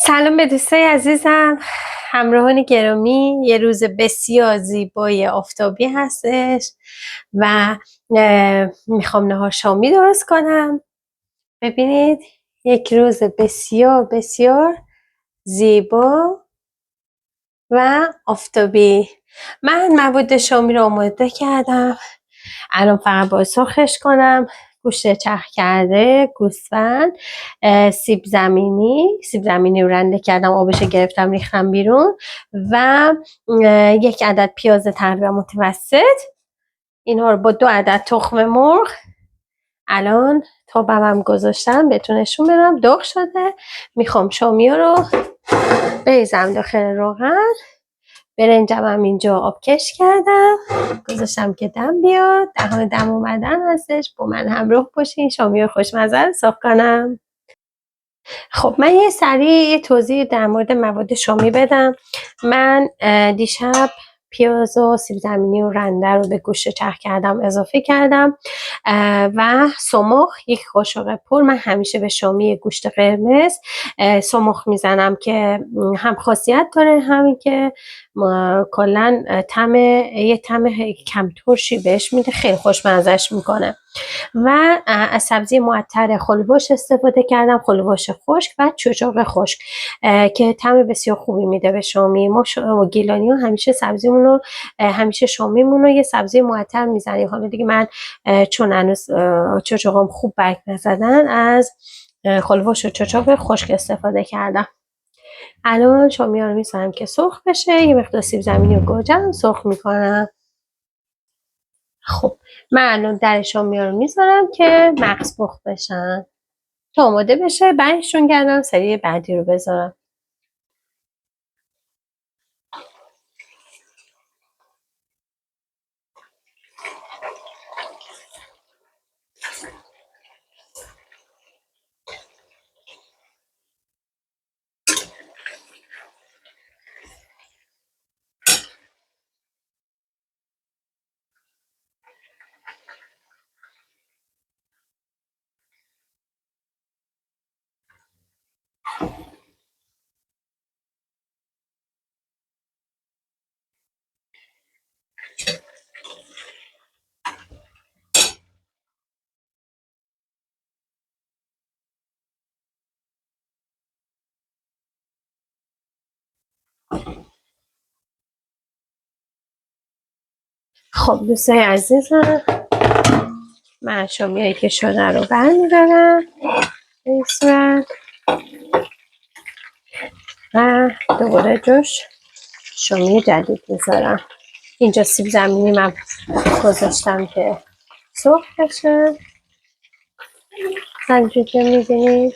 سلام به دوستای عزیزم، همراهان گرامی. یه روز بسیار زیبای آفتابی هستش و میخوام نهار شامی درست کنم. ببینید، یک روز بسیار بسیار زیبا و آفتابی. من مواد شامی رو آماده کردم. الان فقط باید سرخش کنم. گوشت چرخ کرده، گوسفند، سیب زمینی رو رنده کردم، آبش گرفتم ریختم بیرون و یک عدد پیاز تقریبا متوسط. اینها رو با 2 عدد تخم مرغ الان تا بمم گذاشتم بهتون نشون بدم. داغ شده. میخوام شامی رو بریزم داخل روغن. برنجم هم اینجا آبکش کردم، گذاشتم که دم بیاد. دهان دم اومدن هستش. با من همراه باشین شامی خوشمزه رو سرو کنم. خب من یه سریع توضیح در مورد مواد شامی بدم. من دیشب پیاز و سیب زمینی و رنده رو به گوشت چرخ کردم اضافه کردم و سمخ، یک قاشق پر. من همیشه به شامی گوشت قرمز سمخ میزنم که هم خاصیت داره، همین که کلا یه طعم کم ترشی بهش میده، خیلی خوشمزه‌اش میکنه. و از سبزی معطر خلوش استفاده کردم، خلوش خشک و چچاق خشک که طعم بسیار خوبی میده به شامی. ما گیلانی ها همیشه سبزیمون رو، همیشه شامیمون رو یه سبزی معطر میزنیم. حالا دیگه من چون هنوز چچاقام خوب برگ نزدن، از خلوش و چچاق خشک استفاده کردم. الان شامی ها رو میذارم که سرخ بشه. یه مقدار سیب زمینی و گوجه سرخ میکنم. خب من الان در شامی ها رو میذارم که مغز پخت بشن تا آماده بشه. بعدشون کردم سری بعدی رو بذارم. خب دوستای عزیزم، من شامیایی که شده رو برمیدارم به این صورت و دوباره جوش شامی جدید میذارم. اینجا سیب زمینی من گذاشتم که سرخ بشه، همینجور که میبینید.